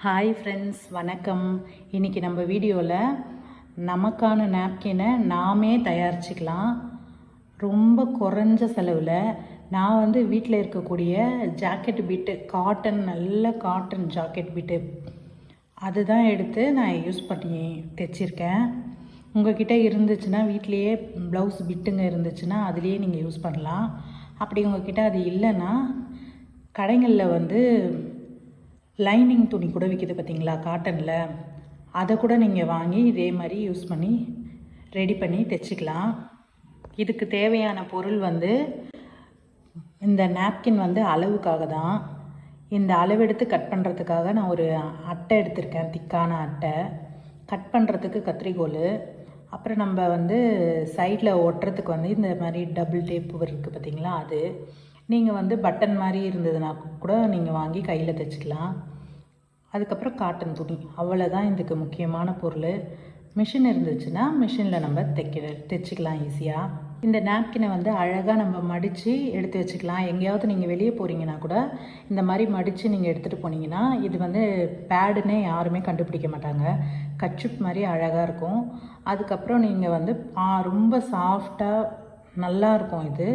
Hi friends, வணக்கம். இன்றைக்கி நம்ம வீடியோவில் நமக்கான நாப்கினை நாமே தயாரிச்சுக்கலாம். ரொம்ப குறைஞ்ச செலவில் நான் வீட்டில் இருக்கக்கூடிய ஜாக்கெட் பிட்டு, நல்ல காட்டன் ஜாக்கெட் பிட்டு அதுதான் எடுத்து நான் யூஸ் பண்ணி தைச்சிருக்கேன். உங்கள்கிட்ட இருந்துச்சுன்னா, வீட்லேயே ப்ளவுஸ் பிட்டுங்க இருந்துச்சுன்னா அதுலேயே நீங்கள் யூஸ் பண்ணலாம். அப்படி உங்கள்கிட்ட அது இல்லைன்னா, கடைகளில் லைனிங் துணி கூட விற்கிது பார்த்தீங்களா, காட்டனில். அதை கூட நீங்கள் வாங்கி இதே மாதிரி யூஸ் பண்ணி ரெடி பண்ணி தைச்சிக்கலாம். இதுக்கு தேவையான பொருள் இந்த நாப்கின் அளவுக்காக தான். இந்த அளவெடுத்து கட் பண்ணுறதுக்காக நான் ஒரு அட்டை எடுத்திருக்கேன், திக்கான அட்டை. கட் பண்ணுறதுக்கு கத்திரிக்கோல், அப்புறம் நம்ம சைடில் ஒட்டுறதுக்கு இந்த மாதிரி டபுள் டேப் இருக்குது பார்த்தீங்களா, அது. நீங்கள் பட்டன் மாதிரி இருந்ததுன்னா கூட நீங்கள் வாங்கி கையில் தைச்சிக்கலாம். அதுக்கப்புறம் காட்டன் துணி, அவ்வளோதான் இதுக்கு முக்கியமான பொருள். மிஷின் இருந்துச்சுன்னா மிஷினில் நம்ம தைச்சிக்கலாம் ஈஸியாக. இந்த நாப்கினை அழகாக நம்ம மடித்து எடுத்து வச்சுக்கலாம். எங்கேயாவது நீங்கள் வெளியே போகிறீங்கன்னா கூட இந்த மாதிரி மடித்து நீங்கள் எடுத்துகிட்டு போனீங்கன்னா இது பேடுன்னே யாருமே கண்டுபிடிக்க மாட்டாங்க. கட்சிப் மாதிரி அழகாக இருக்கும். அதுக்கப்புறம் நீங்கள் ரொம்ப சாஃப்டாக நல்லாயிருக்கும். இது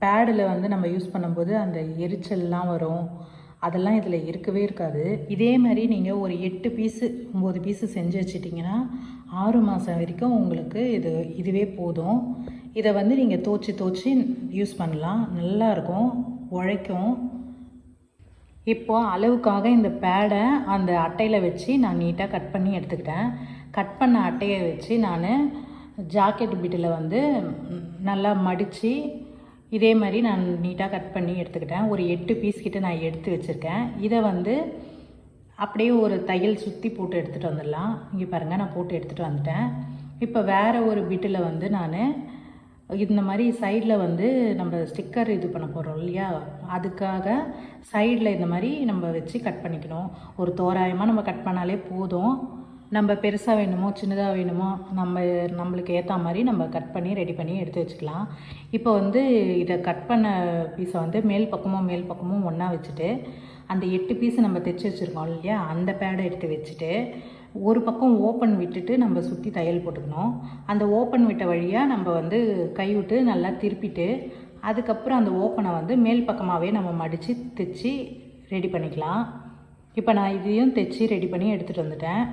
பேடில் நம்ம யூஸ் பண்ணும்போது அந்த எரிச்சல்லாம் வரும், அதெல்லாம் இதில் இருக்கவே இருக்காது. இதே மாதிரி நீங்கள் ஒரு 8 பீஸு 9 பீஸு செஞ்சு வச்சிட்டிங்கன்னா 6 மாதம் வரைக்கும் உங்களுக்கு இதுவே போதும். இதை நீங்கள் தோச்சி யூஸ் பண்ணலாம். நல்லாயிருக்கும், உழைக்கும். இப்போது அளவுக்காக இந்த பேடை அந்த அட்டையில் வச்சு நான் நீட்டாக கட் பண்ணி எடுத்துக்கிட்டேன். கட் பண்ண அட்டையை வச்சு நான் ஜாக்கெட் பிட்டில் நல்லா மடித்து இதே மாதிரி நான் நீட்டாக கட் பண்ணி எடுத்துக்கிட்டேன். ஒரு 8 பீஸ் கிட்ட நான் எடுத்து வச்சுருக்கேன். இதை அப்படியே ஒரு தையல் சுற்றி போட்டு எடுத்துகிட்டு வந்துடலாம். இங்கே பாருங்கள், நான் போட்டு எடுத்துகிட்டு வந்துட்டேன். இப்போ வேறு ஒரு பிட்டில் நான் இந்த மாதிரி சைடில் நம்ம ஸ்டிக்கர் இது பண்ண போகிறோம் இல்லையா, அதுக்காக சைடில் இந்த மாதிரி நம்ம வச்சு கட் பண்ணிக்கணும். ஒரு தோராயமாக நம்ம கட் பண்ணாலே போதும். நம்ம பெருசாக வேணுமோ சின்னதாக வேணுமோ நம்மளுக்கு ஏற்ற மாதிரி நம்ம கட் பண்ணி ரெடி பண்ணி எடுத்து வச்சுக்கலாம். இப்போ இதை கட் பண்ண பீஸை மேல் பக்கமும் ஒன்றா வச்சுட்டு அந்த 8 பீஸு நம்ம தைச்சி வச்சுருக்கோம் இல்லையா, அந்த பேடை எடுத்து வச்சுட்டு ஒரு பக்கம் ஓப்பன் விட்டுட்டு நம்ம சுற்றி தையல் போட்டுக்கணும். அந்த ஓப்பன் விட்ட வழியாக நம்ம கை விட்டு நல்லா திருப்பிட்டு அதுக்கப்புறம் அந்த ஓப்பனை மேல் பக்கமாகவே நம்ம மடித்து தைச்சி ரெடி பண்ணிக்கலாம். இப்போ நான் இதையும் தைச்சி ரெடி பண்ணி எடுத்துகிட்டு வந்துட்டேன்.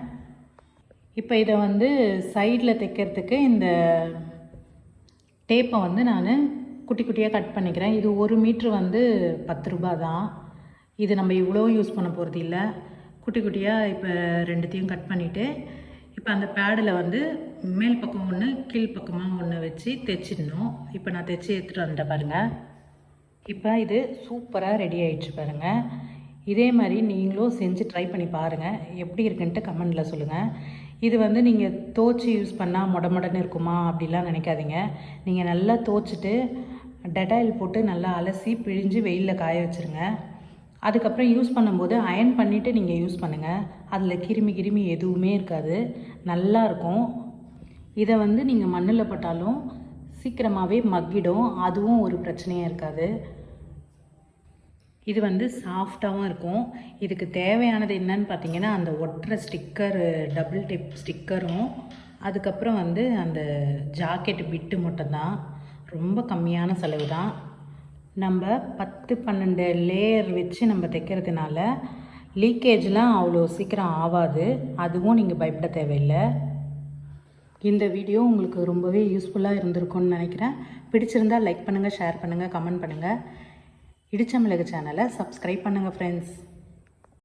இப்போ இதை சைடில் தைக்கிறதுக்கு இந்த டேப்பை நான் குட்டி குட்டியாக கட் பண்ணிக்கிறேன். இது 1 மீட்ரு 10 ரூபா தான். இது நம்ம இவ்வளோ யூஸ் பண்ண போகிறது இல்லை. குட்டி குட்டியாக இப்போ 2த்தையும் கட் பண்ணிவிட்டு இப்போ அந்த பேடில் மேல் பக்கம் ஒன்று கீழ் பக்கமாக ஒன்று வச்சு தைச்சிடணும். இப்போ நான் தைச்சி எடுத்துகிட்டு வந்துட்டேன் பாருங்கள். இப்போ இது சூப்பராக ரெடி ஆகிடுச்சு பாருங்கள். இதே மாதிரி நீங்களும் செஞ்சு ட்ரை பண்ணி பாருங்கள், எப்படி இருக்குன்ட்டு கமெண்டில் சொல்லுங்கள். இது நீங்கள் தோச்சி யூஸ் பண்ணால் மொடன்னு இருக்குமா அப்படிலாம் நினைக்காதீங்க. நீங்கள் நல்லா தோச்சிட்டு டெட்டாயில் போட்டு நல்லா அலசி பிழிஞ்சு வெயிலில் காய வச்சுருங்க. அதுக்கப்புறம் யூஸ் பண்ணும்போது அயர்ன் பண்ணிவிட்டு நீங்கள் யூஸ் பண்ணுங்கள். அதில் கிருமி எதுவுமே இருக்காது, நல்லாயிருக்கும். இதை நீங்கள் மண்ணில் போட்டாலும் சீக்கிரமாகவே மக்கிடும், அதுவும் ஒரு பிரச்சனையாக இருக்காது. இது சாஃப்டாகவும் இருக்கும். இதுக்கு தேவையானது என்னன்னு பார்த்தீங்கன்னா, அந்த ஒட்டுற ஸ்டிக்கரு, டபுள் டேப் ஸ்டிக்கரும், அதுக்கப்புறம் அந்த ஜாக்கெட் பிட்டு மட்டும்தான். ரொம்ப கம்மியான செலவு தான். நம்ம 10-12 லேயர் வச்சு நம்ம தைக்கிறதுனால லீக்கேஜ்லாம் அவ்வளோ சீக்கிரம் ஆகாது. அதுவும் நீங்கள் பயப்பட தேவையில்லை. இந்த வீடியோ உங்களுக்கு ரொம்பவே யூஸ்ஃபுல்லாக இருந்திருக்கும்னு நினைக்கிறேன். பிடிச்சிருந்தால் லைக் பண்ணுங்கள், ஷேர் பண்ணுங்கள், கமெண்ட் பண்ணுங்கள். இடிச்ச மிளகு சேனலை சப்ஸ்கிரைப் பண்ணுங்கள் ஃப்ரெண்ட்ஸ்.